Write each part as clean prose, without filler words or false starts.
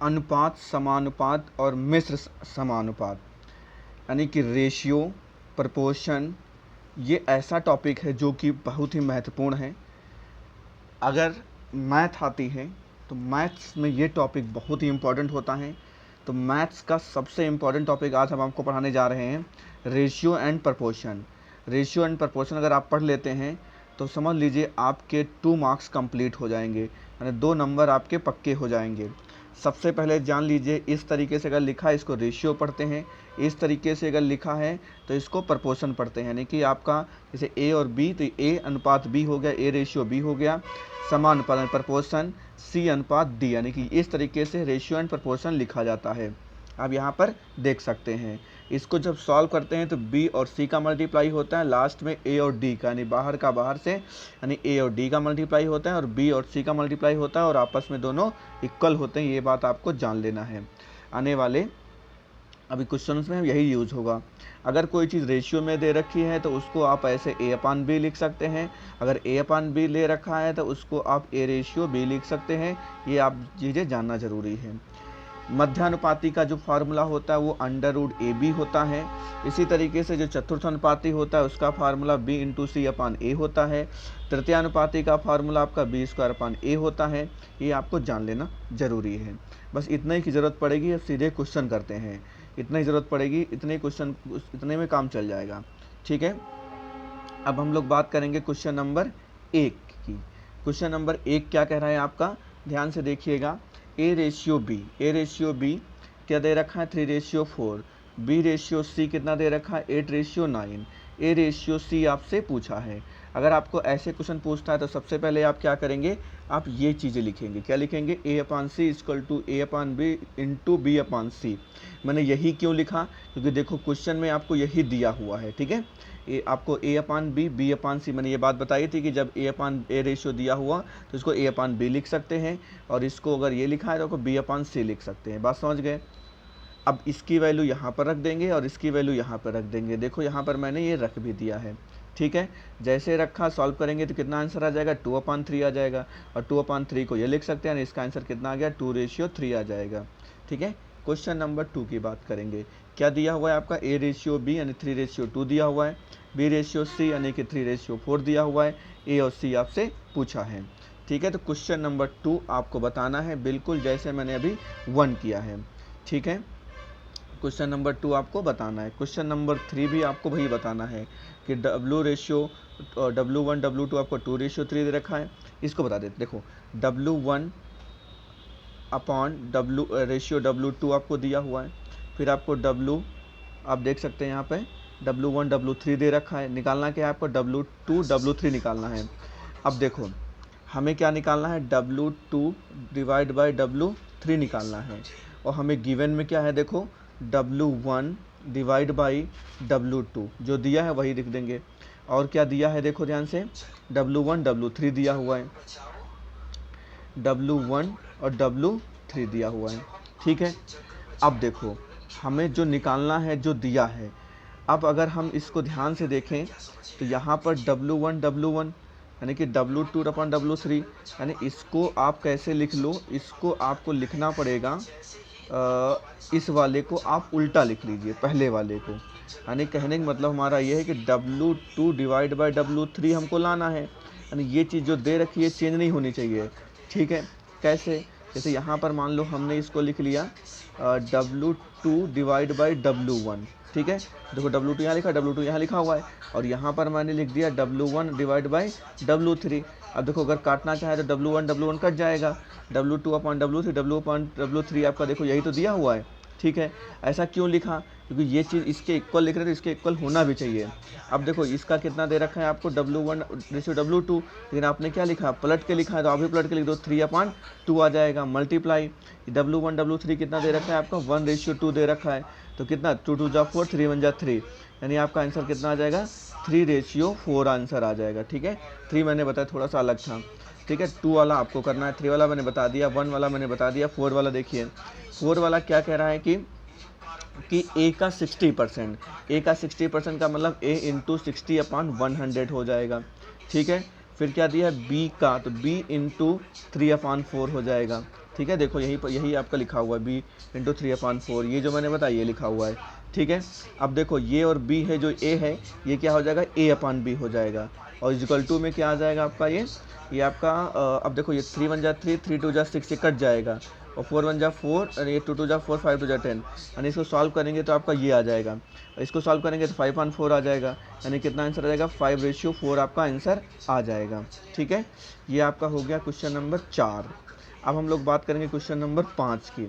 अनुपात, समानुपात और मिश्र समानुपात, यानी कि रेशियो, प्रपोर्शन, ये ऐसा टॉपिक है जो कि बहुत ही महत्वपूर्ण है। अगर मैथ आती है तो मैथ्स में ये टॉपिक बहुत ही इम्पोर्टेंट होता है। तो मैथ्स का सबसे इम्पोर्टेंट टॉपिक आज हम आपको पढ़ाने जा रहे हैं, ratio and proportion. Ratio and proportion अगर आप पढ़ लेते हैं तो समझ लीजिए आपके 2 मार्क्स कंप्लीट हो जाएंगे, यानी 2 नंबर आपके पक्के हो जाएंगे। सबसे पहले जान लीजिए, इस तरीके से अगर लिखा है इसको रेशियो पढ़ते हैं, इस तरीके से अगर लिखा है तो इसको प्रपोर्शन पढ़ते हैं। यानी कि आपका जैसे ए और बी, तो ए अनुपात बी हो गया, ए रेशियो बी हो गया, समानुपात प्रपोर्शन सी अनुपात डी, यानी कि इस तरीके से रेशियो एंड प्रपोर्शन लिखा जाता है। आप यहाँ पर देख सकते हैं। इसको जब सॉल्व करते हैं तो बी और सी का मल्टीप्लाई होता है, लास्ट में ए और डी का, यानी बाहर का बाहर से, यानी ए और डी का मल्टीप्लाई होता है और बी और सी का मल्टीप्लाई होता है और आपस में दोनों इक्वल होते हैं। ये बात आपको जान लेना है। आने वाले अभी क्वेश्चन में यही यूज होगा। अगर कोई चीज़ रेशियो में दे रखी है तो उसको आप ऐसे ए अपान बी लिख सकते हैं। अगर ए अपान बी ले रखा है तो उसको आप ए रेशियो बी लिख सकते हैं। ये आप चीज़ें जानना जरूरी है। मध्यानुपाती का जो फार्मूला होता है वो अंडर रूट ए बी होता है। इसी तरीके से जो चतुर्थानुपाती होता है उसका फार्मूला बी इंटू सी अपान ए होता है। तृतीयानुपाती का फार्मूला आपका बी स्क्वायर अपान ए होता है। ये आपको जान लेना जरूरी है। बस इतना ही की ज़रूरत पड़ेगी। अब सीधे क्वेश्चन करते हैं। इतना ही ज़रूरत पड़ेगी, इतने क्वेश्चन, इतने में काम चल जाएगा। ठीक है, अब हम लोग बात करेंगे क्वेश्चन नंबर 1 की। क्वेश्चन नंबर 1 क्या कह रहा है आपका, ध्यान से देखिएगा। ए रेशियो बी क्या दे रखा है, 3:4। बी रेशियो सी कितना दे रखा है, 8:9। ए रेशियो सी आपसे पूछा है। अगर आपको ऐसे क्वेश्चन पूछता है तो सबसे पहले आप क्या करेंगे, आप ये चीज़ें लिखेंगे। क्या लिखेंगे, A upon C equal to A upon B into B upon C. मैंने यही क्यों लिखा, क्योंकि देखो क्वेश्चन में आपको यही दिया हुआ है। ठीक है, आपको ए अपान बी अपान सी, मैंने ये बात बताई थी कि जब ए अपान ए रेशियो दिया हुआ तो इसको ए अपान बी लिख सकते हैं, और इसको अगर ये लिखा है तो बी अपान सी लिख सकते हैं। बात समझ गए। अब इसकी वैल्यू यहाँ पर रख देंगे और इसकी वैल्यू यहाँ पर रख देंगे। देखो यहाँ पर मैंने ये रख भी दिया है। ठीक है, जैसे रखा सॉल्व करेंगे तो कितना आंसर आ जाएगा, 2/3 आ जाएगा। और 2/3 को ये लिख सकते हैं, इसका आंसर कितना आ गया, 2:3 आ जाएगा। ठीक है, क्वेश्चन नंबर 2 की बात करेंगे। क्या दिया हुआ है आपका, ए रेशियो बी यानी 3:2 दिया हुआ है, बी रेशियो सी यानी कि 3:4 दिया हुआ है। ए और सी आपसे पूछा है। ठीक है, तो क्वेश्चन नंबर 2 आपको बताना है, बिल्कुल जैसे मैंने अभी 1 किया है। ठीक है, क्वेश्चन नंबर 2 आपको बताना है। क्वेश्चन नंबर 3 भी आपको वही बताना है कि W रेशियो W1 W2 आपको 2:3 दे रखा है। इसको बता देते, देखो W1 upon W ratio W2 आपको दिया हुआ है। फिर आपको W, आप देख सकते हैं यहाँ पे W1 W3 दे रखा है। निकालना क्या है आपको, W2 W3 निकालना है। अब देखो हमें क्या निकालना है, W2 डिवाइड बाई W3 निकालना है। और हमें गिवन में क्या है, देखो W1 डिवाइड बाई W2 जो दिया है वही लिख देंगे। और क्या दिया है, देखो ध्यान से, W1 W3 दिया हुआ है, W1 और W3 दिया हुआ है। ठीक है, अब देखो हमें जो निकालना है, जो दिया है, अब अगर हम इसको ध्यान से देखें तो यहाँ पर W1 यानी कि W2/W3, यानी इसको आप कैसे लिख लो, इसको आपको लिखना पड़ेगा, इस वाले को आप उल्टा लिख लीजिए पहले वाले को। यानी कहने का मतलब हमारा ये है कि W2 डिवाइड बाई W3 हमको लाना है। यानी ये चीज़ जो दे रखी है चेंज नहीं होनी चाहिए। ठीक है, कैसे, जैसे यहाँ पर मान लो हमने इसको लिख लिया W2 डिवाइड बाई W1। ठीक है, देखो W2 यहाँ लिखा, W2 यहाँ लिखा हुआ है, और यहाँ पर मैंने लिख दिया W1 डिवाइड बाई W3। अब देखो अगर काटना चाहे तो W1 कट जाएगा, W2/W3 W1/W3 आपका देखो यही तो दिया हुआ है। ठीक है, ऐसा क्यों लिखा, क्योंकि ये चीज़ इसके इक्वल लिख रहे थे, इसके इक्वल होना भी चाहिए। अब देखो इसका कितना दे रखा है आपको, W1 रेशियो W2, लेकिन आपने क्या लिखा, पलट के लिखा है, तो आप भी पलट के लिख दो, 3/2 आ जाएगा। मल्टीप्लाई W1 W3 कितना दे रखा है आपका, 1:2 दे रखा है, तो कितना, 2 जा 4, 3 1 जा 3, यानी आपका आंसर कितना आ जाएगा, 3:4 आंसर आ जाएगा। ठीक है, 3 मैंने बताया थोड़ा सा अलग था। ठीक है, 2 वाला आपको करना है, 3 वाला मैंने बता दिया, 1 वाला मैंने बता दिया। 4 वाला देखिए, 4 वाला क्या कह रहा है कि ए का 60%, ए का 60% का मतलब ए इंटू 60/100 हो जाएगा। ठीक है, फिर क्या दिया है बी का, तो बी इंटू 3/4 हो जाएगा। ठीक है, देखो यही आपका लिखा हुआ है b इंटू 3/4, ये जो मैंने बताया ये लिखा हुआ है। ठीक है, अब देखो ये और b है, जो a है ये क्या हो जाएगा, a/b हो जाएगा, और इक्वल टू में क्या आ जाएगा आपका ये आपका अब देखो ये 3 1 जा 3, 3 2 जा 6, ये कट जाएगा, और 4 1 जा 4, और ये 2 2 जा 4, 5 2 जा 10, यानी इसको सॉल्व करेंगे तो आपका ये आ जाएगा, और इसको सॉल्व करेंगे तो 5/4 आ जाएगा, यानी कितना आंसर आ जाएगा, 5:4 आपका आंसर आ जाएगा। ठीक है, ये आपका हो गया क्वेश्चन नंबर 4। अब हम लोग बात करेंगे क्वेश्चन नंबर 5 की।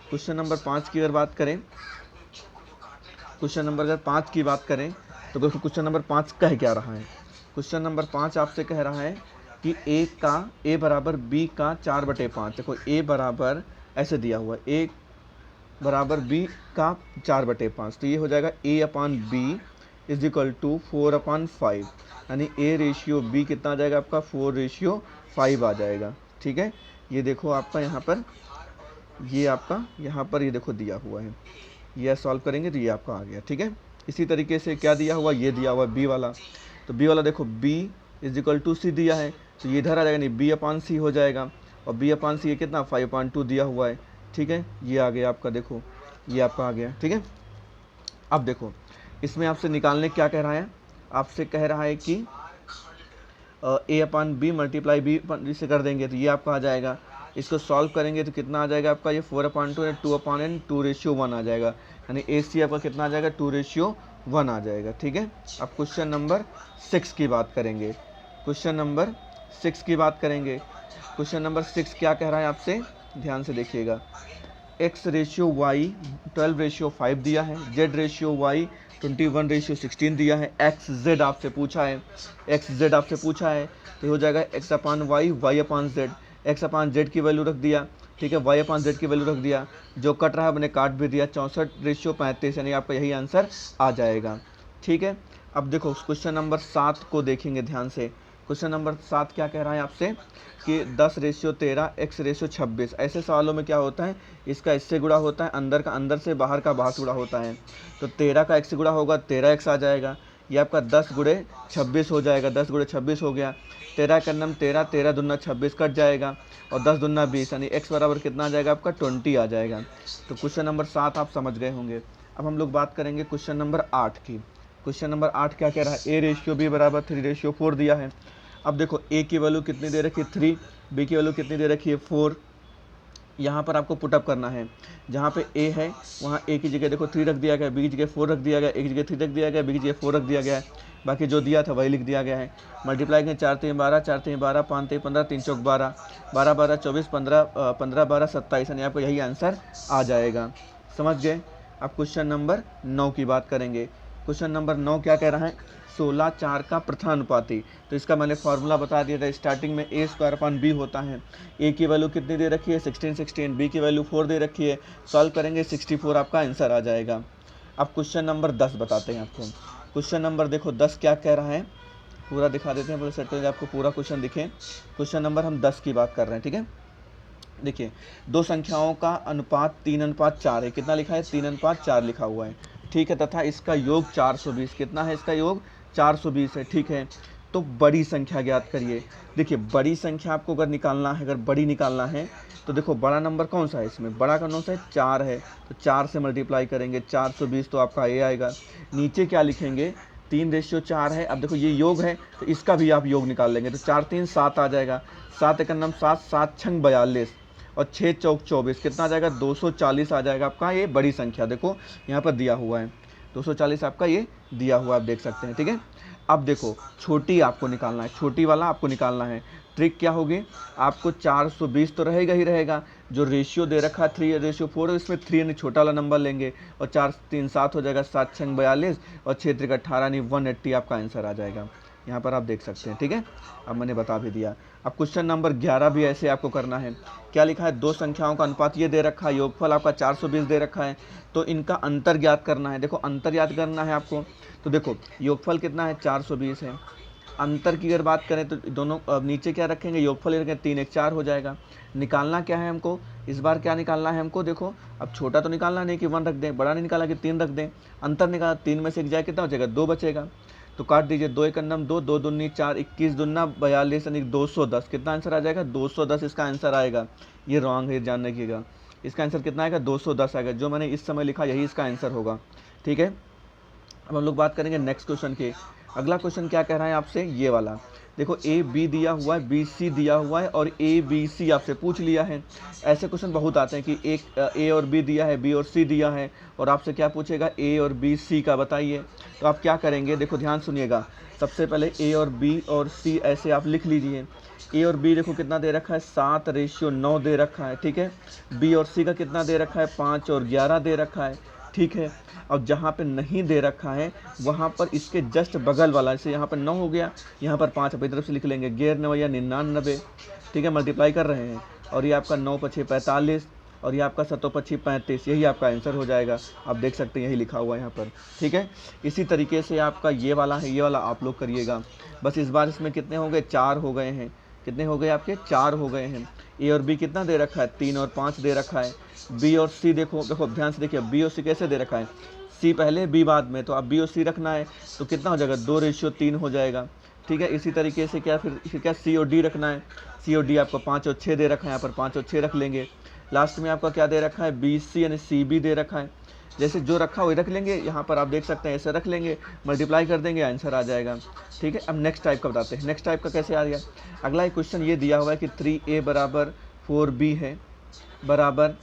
क्वेश्चन नंबर 5 की अगर बात करें, क्वेश्चन नंबर अगर 5 की बात करें तो क्वेश्चन नंबर 5 कह क्या रहा है। क्वेश्चन नंबर 5 आपसे कह रहा है कि a बराबर b का 4/5। देखो a बराबर ऐसे दिया हुआ है, a बराबर b का 4/5, तो ये हो जाएगा a/b इज इक्वल टू 4/5, यानी a रेशियो b कितना आ जाएगा आपका, 4:5 आ जाएगा। ठीक है, ये देखो आपका यहाँ पर, ये आपका यहाँ पर ये देखो दिया हुआ है, ये सॉल्व करेंगे तो ये आपका आ गया। ठीक है, इसी तरीके से क्या दिया हुआ, ये दिया हुआ b वाला, तो b वाला देखो b is equal to c दिया है, तो ये इधर आ जाएगा, नहीं b/c हो जाएगा, और b/c ये कितना 5/2 दिया हुआ है। ठीक है, ये आ गया आपका, देखो ये आपका आ गया। ठीक है, अब देखो इसमें आपसे निकालने क्या कह रहा है, आपसे कह रहा है कि a/b मल्टीप्लाई b से कर देंगे तो ये आपका आ जाएगा, इसको सॉल्व करेंगे तो कितना आ जाएगा आपका, ये 4/2 2/n 2:1 आ जाएगा, यानी AC आपका कितना आ जाएगा, 2:1 आ जाएगा। ठीक है, अब क्वेश्चन नंबर 6 की बात करेंगे। क्वेश्चन नंबर 6 की बात करेंगे। क्वेश्चन नंबर 6 क्या कह रहा है आपसे, ध्यान से देखिएगा। x/y 12/5 दिया है, z/y 21/16 दिया है, xz आपसे पूछा है, xz आपसे पूछा है, तो हो जाएगा x/y y/z, x/z की वैल्यू रख दिया। ठीक है, y/z की वैल्यू रख दिया, जो कट रहा है मैंने काट भी दिया, 64/35, यानी आपका यही आंसर आ जाएगा। ठीक है, अब देखो क्वेश्चन नंबर 7 को देखेंगे ध्यान से। क्वेश्चन नंबर 7 क्या कह रहा है आपसे कि 10/13 x/26। ऐसे सवालों में क्या होता है, इसका इससे गुणा होता है, अंदर का अंदर से, बाहर का बाहर से गुणा होता है, तो 13 का x से गुणा होगा 13x आ जाएगा, ये आपका 10×26 हो जाएगा, 10×26 हो गया, 13 का नम 13, 13 दूना 26 कट जाएगा, और 10 दूना 20, यानी x बराबर कितना आ जाएगा आपका 20 आ जाएगा। तो क्वेश्चन नंबर 7 आप समझ गए होंगे। अब हम लोग बात करेंगे क्वेश्चन नंबर 8 की। क्वेश्चन नंबर 8 क्या कह रहा है, a/b बराबर 3/4 दिया है। अब देखो a की वैल्यू कितनी दे रखी है 3, b की वैल्यू कितनी दे रखी है 4। यहाँ पर आपको पुटअप करना है, जहाँ पे a है वहाँ a की जगह देखो 3 रख दिया गया, b की जगह 4 रख दिया गया, a की जगह 3 रख दिया गया, b की जगह 4 रख दिया गया है, बाकी जो दिया था वही लिख दिया गया है। मल्टीप्लाई करें 4 3 12, 4 3 12, 5 3 15, 3 4 12, 12 12 24, 15 12 27, यानी आपको यही आंसर आ जाएगा। समझ गए। अब क्वेश्चन नंबर 9 की बात करेंगे। क्वेश्चन नंबर 9 क्या कह रहा है, 16:4 का प्रथानुपाती। तो इसका मैंने फार्मूला बता दिया था स्टार्टिंग में, a² होता है। a की वैल्यू कितनी दे रखी है 16, b की वैल्यू 4 दे रखी है, सॉल्व करेंगे 64 आपका आंसर आ जाएगा। अब क्वेश्चन नंबर 10 बताते हैं आपको। क्वेश्चन नंबर देखो 10 क्या कह रहा है, पूरा दिखा देते हैं, पूरा सेट करके आपको पूरा क्वेश्चन दिखे। क्वेश्चन नंबर हम 10 की बात कर रहे हैं। ठीक है, देखिए दो संख्याओं का अनुपात 3:4 है, कितना लिखा है 3:4 लिखा हुआ है। ठीक है, तथा इसका योग 420, कितना है इसका योग 420 है। ठीक है, तो बड़ी संख्या ज्ञात करिए। देखिए बड़ी संख्या आपको अगर निकालना है, अगर बड़ी निकालना है तो देखो बड़ा नंबर कौन सा है, इसमें बड़ा का कौन सा है 4 है, तो 4 से मल्टीप्लाई करेंगे 420, तो आपका ए आएगा। नीचे क्या लिखेंगे 3/4 है। अब देखो ये योग है तो इसका भी आप योग निकाल लेंगे, तो 4 3 7 आ जाएगा, 7 1 7, 7 6 42, और 6 चौक 24, कितना आ जाएगा 240 आ जाएगा आपका। ये बड़ी संख्या देखो यहाँ पर दिया हुआ है 240 आपका ये दिया हुआ, आप देख सकते हैं। ठीक है, अब देखो छोटी आपको निकालना है, छोटी वाला आपको निकालना है। ट्रिक क्या होगी, आपको 420 तो रहेगा ही रहेगा, जो रेशियो दे रखा है 3/4, इसमें 3 यानी छोटा वाला नंबर लेंगे, और 4 3 7 हो जाएगा, 7 6 42, और 6 3 18, यानी 180 आपका आंसर आ जाएगा। यहाँ पर आप देख सकते हैं। ठीक है, अब मैंने बता भी दिया। अब क्वेश्चन नंबर 11 भी ऐसे आपको करना है। क्या लिखा है, दो संख्याओं का अनुपात ये दे रखा है, योगफल आपका 420 दे रखा है, तो इनका अंतर ज्ञात करना है। देखो अंतर याद करना है आपको, तो देखो योगफल कितना है 420 है, अंतर की अगर बात करें तो दोनों नीचे क्या रखेंगे, योगफल रखेंगे 3 1 4 हो जाएगा। निकालना क्या है हमको, इस बार क्या निकालना है हमको, देखो अब छोटा तो निकालना नहीं कि 1 रख दें, बड़ा नहीं निकाला कि 3 रख दें, अंतर निकाला 3 में से एक जाए कितना हो जाएगा 2 बचेगा, तो काट दीजिए, 2 एक अन्नम 2, 2 दूनी 4, 21 दूना 42 यानी 210। कितना आंसर आ जाएगा? 210 इसका आंसर आएगा। ये रॉन्ग है, ध्यान रखिएगा। इसका आंसर कितना आएगा? 210 आएगा। जो मैंने इस समय लिखा यही इसका आंसर होगा। ठीक है, अब हम लोग बात करेंगे नेक्स्ट क्वेश्चन के। अगला क्वेश्चन क्या कह रहा है आपसे? ये वाला देखो, ए बी दिया हुआ है, बी सी दिया हुआ है और ए बी सी आपसे पूछ लिया है। ऐसे क्वेश्चन बहुत आते हैं कि एक ए और बी दिया है, बी और सी दिया है और आपसे क्या पूछेगा? ए और बी सी का बताइए। तो आप क्या करेंगे? देखो ध्यान सुनिएगा। सबसे पहले ए और बी और सी ऐसे आप लिख लीजिए। ए और बी देखो कितना दे रखा है? 7:9 दे रखा है। ठीक है, बी और सी का कितना दे रखा है? 5 और 11 दे रखा है। ठीक है, अब जहाँ पे नहीं दे रखा है वहाँ पर इसके जस्ट बगल वाला, जैसे यहाँ पर 9 हो गया, यहाँ पर 5 अपनी तरफ से लिख लेंगे, 11 या 99। ठीक है, मल्टीप्लाई कर रहे हैं और ये आपका 9 पछे 45 और ये आपका 7 पछी 35, यही आपका आंसर हो जाएगा। आप देख सकते हैं यही लिखा हुआ है यहाँ पर। ठीक है, इसी तरीके से आपका ये वाला है, ये वाला आप लोग करिएगा। बस इस बार इसमें कितने हो गए? 4 हो गए हैं। कितने हो गए आपके? 4 हो गए हैं। ए और बी कितना दे रखा है? 3 और 5 दे रखा है। बी और सी देखो ध्यान से देखिए, बी और सी कैसे दे रखा है? सी पहले बी बाद में, तो अब बी और सी रखना है तो कितना हो जाएगा? 2:3 हो जाएगा। ठीक है, इसी तरीके से फिर क्या सी और डी रखना है। सी और डी आपको 5 और 6 दे रखा है, यहाँ पर 5 और 6 रख लेंगे। लास्ट में आपका क्या दे रखा है? बी सी यानी सी बी दे रखा है। जैसे जो रखा वही रख लेंगे, यहाँ पर आप देख सकते हैं ऐसे रख लेंगे, मल्टीप्लाई कर देंगे, आंसर आ जाएगा। ठीक है, अब नेक्स्ट टाइप का बताते हैं। नेक्स्ट टाइप का कैसे आ गया? अगला एक क्वेश्चन ये दिया हुआ है कि 3a बराबर 4b है बराबर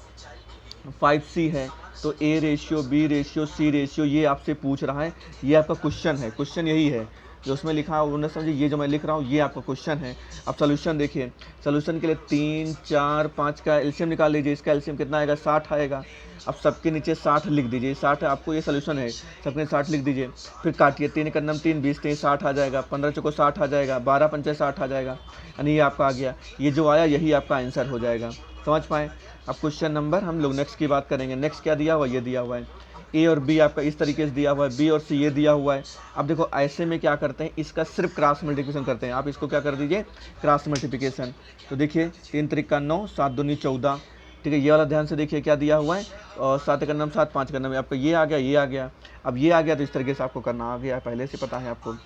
5c है, तो a ratio b ratio c ratio ये आपसे पूछ रहा है। ये आपका क्वेश्चन है, क्वेश्चन यही है जो उसमें लिखा है उन्होंने समझे। ये जो मैं लिख रहा हूँ ये आपका क्वेश्चन है। अब सोल्यूशन देखिए, सोल्यूशन के लिए 3, 4, 5 का एलसीएम निकाल लीजिए। इसका एलसीएम कितना आएगा? 60 आएगा। अब सबके नीचे 60 लिख दीजिए, 60 आपको ये सोल्यूशन है, सबके 60 लिख दीजिए। फिर काटिए, 3 एक अन्नम 3, 20 3 60 आ जाएगा, 15 चौको 60 आ जाएगा, 12 पंचे 60 आ जाएगा, यानी ये आपका आ गया। ये जो आया यही आपका आंसर हो जाएगा। समझ पाए? अब क्वेश्चन नंबर हम लोग नेक्स्ट की बात करेंगे। नेक्स्ट क्या दिया हुआ? ये दिया हुआ है ए और बी आपका इस तरीके से दिया हुआ है, बी और सी ये दिया हुआ है। अब देखो ऐसे में क्या करते हैं, इसका सिर्फ क्रॉस मल्टीप्लिकेशन करते हैं। आप इसको क्या कर दीजिए? Cross multiplication. तो देखिए 3 त्रिक 9, 7 दूनी 14। ठीक है, ये वाला ध्यान से देखिए क्या दिया हुआ है, और 7 का नाम 7, 5 का नाम आपका ये आ गया, ये आ गया। अब ये आ गया तो इस तरीके से आपको करना आ गया, पहले से पता है आपको।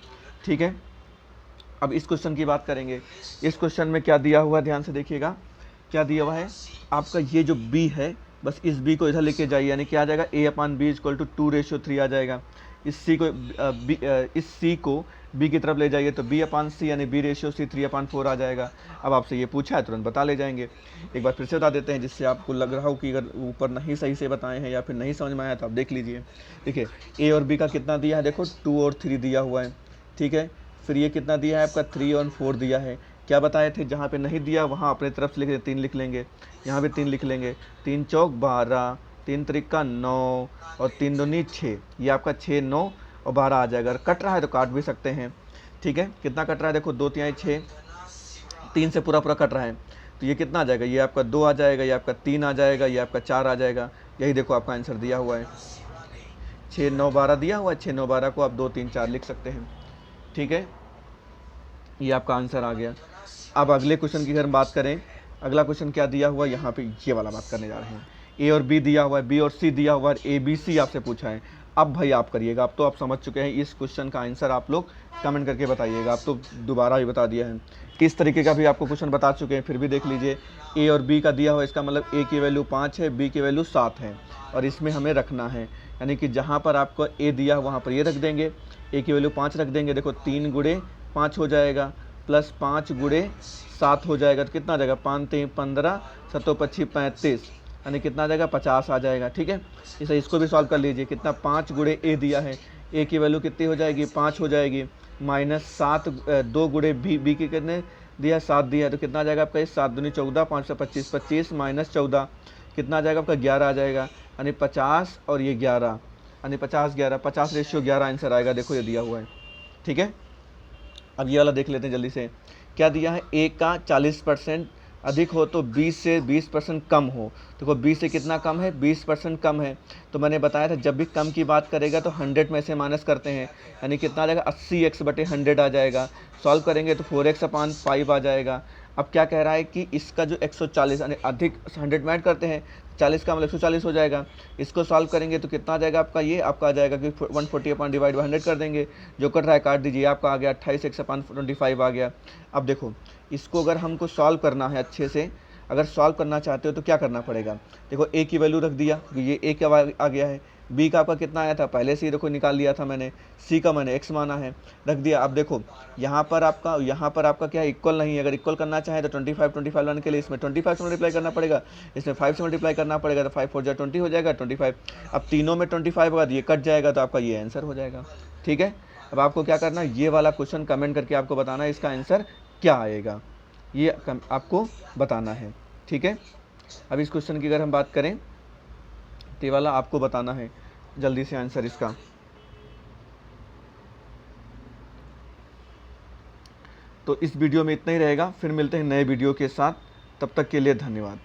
ठीक है, अब इस क्वेश्चन की बात करेंगे। इस क्वेश्चन में क्या दिया हुआ है, ध्यान से देखिएगा। क्या दिया हुआ है आपका? ये जो b है, बस इस b को इधर लेके जाइए, यानी क्या आ जाएगा? a/b = 2:3 आ जाएगा। इस c को b की तरफ ले जाइए तो b/c यानी b/c 3/4 आ जाएगा। अब आपसे ये पूछा है, तुरंत बता ले जाएंगे। एक बार फिर से बता देते हैं, जिससे आपको लग रहा हो कि अगर ऊपर नहीं सही से बताए हैं या फिर नहीं समझ में आया तो आप देख लीजिए। देखिए a और b का कितना दिया है? देखो 2 और 3 दिया हुआ है। ठीक है, फिर ये कितना दिया है आपका? 3 और 4 दिया है। क्या बताए थे? जहाँ पे नहीं दिया वहाँ अपने तरफ से लिख 3 लिख लेंगे, यहाँ पे 3 लिख लेंगे। 3 चौक 12, 3 त्रिक 9 और 3 दूनी 6। ये आपका 6, 9 और 12 आ जाएगा। अगर कट रहा है तो काट भी सकते हैं। ठीक है, कितना कट रहा है? देखो 2 3 6, 3 से पूरा कट रहा है, तो ये कितना आ जाएगा? ये आपका 2 आ जाएगा, ये आपका 3 आ जाएगा, ये आपका 4 आ जाएगा। यही देखो आपका आंसर दिया हुआ है, 6 9 12 दिया हुआ है। 6 9 12 को आप 2 3 4 लिख सकते हैं। ठीक है, ये आपका आंसर आ गया। अब अगले क्वेश्चन की अगर हम बात करें, अगला क्वेश्चन क्या दिया हुआ है? यहाँ पे ये वाला बात करने जा रहे हैं। ए और बी दिया हुआ है, बी और सी दिया हुआ है, ए बी सी आपसे पूछा है। अब भाई आप करिएगा, अब तो आप समझ चुके हैं। इस क्वेश्चन का आंसर आप लोग कमेंट करके बताइएगा। आप तो दोबारा भी बता दिया है, किस तरीके का भी आपको क्वेश्चन बता चुके हैं, फिर भी देख लीजिए। ए और बी का दिया हुआ है, इसका मतलब ए की वैल्यू 5 है, बी की वैल्यू 7 है और इसमें हमें रखना है, यानी कि जहाँ पर आपको ए दिया वहाँ पर ये रख देंगे, ए की वैल्यू 5 रख देंगे। देखो 3 गुणे 5 हो जाएगा, प्लस 5 गुणे 7 हो जाएगा, तो कितना आ जाएगा? 5 3 15, 7 25 35, यानी कितना आ जाएगा? 50 आ जाएगा। ठीक है, इसे इसको भी सॉल्व कर लीजिए। कितना? 5 गुणे ए दिया है, ए की वैल्यू कितनी हो जाएगी? 5 हो जाएगी, माइनस 7 2 गुणे बी की कितने दिया? 7 दिया, तो कितना आ जाएगा आपका? 7 दूनी 14, 5 से 25, 25 माइनस 14 कितना आ जाएगा आपका? 11 आ जाएगा, यानी 50 और ये 11, यानी 50 11, 50:11 आंसर आएगा। देखो ये दिया हुआ है। ठीक है, अब ये वाला देख लेते हैं जल्दी से। क्या दिया है? ए का 40% अधिक हो तो 20 से 20% कम हो। देखो 20 से कितना कम है? 20% कम है। तो मैंने बताया था जब भी कम की बात करेगा तो 100 में से माइनस करते हैं, यानी कितना आ जाएगा? 80x/100 आ जाएगा। सॉल्व करेंगे तो 4x/5 आ जाएगा। अब क्या कह रहा है कि इसका जो 140 यानी अधिक 100 में ऐड करते हैं 40 का मतलब 140 हो जाएगा। इसको सॉल्व करेंगे तो कितना आ जाएगा आपका, ये आपका आ जाएगा कि 140 अपॉन डिवाइड बाई 100 कर देंगे, जो कट रहा है काट दीजिए, आपका आ गया 28x अपॉन 25 आ गया। अब देखो इसको अगर हमको सॉल्व करना है अच्छे से, अगर सॉल्व करना चाहते हो तो क्या करना पड़ेगा, देखो a की वैल्यू रख दिया, ये a का आ गया है, b का आपका कितना आया था पहले से ही देखो निकाल लिया था मैंने, c का मैंने x माना है, रख दिया। अब देखो यहाँ पर आपका क्या है, इक्वल नहीं है, अगर इक्वल करना चाहे तो 25 लाने के लिए इसमें 25 से मल्टीप्लाई करना पड़ेगा, इसमें 5 से मल्टीप्लाई करना पड़ेगा, तो 5 4 20 हो जाएगा 25। अब तीनों में 25 होगा तो ये कट जाएगा, तो आपका ये आंसर हो जाएगा। ठीक है, अब आपको क्या करना है, ये वाला क्वेश्चन कमेंट करके आपको बताना है इसका आंसर क्या आएगा, ये आपको बताना है। ठीक है, अब इस क्वेश्चन की अगर हम बात करें तो ये वाला आपको बताना है जल्दी से आंसर इसका। तो इस वीडियो में इतना ही रहेगा, फिर मिलते हैं नए वीडियो के साथ, तब तक के लिए धन्यवाद।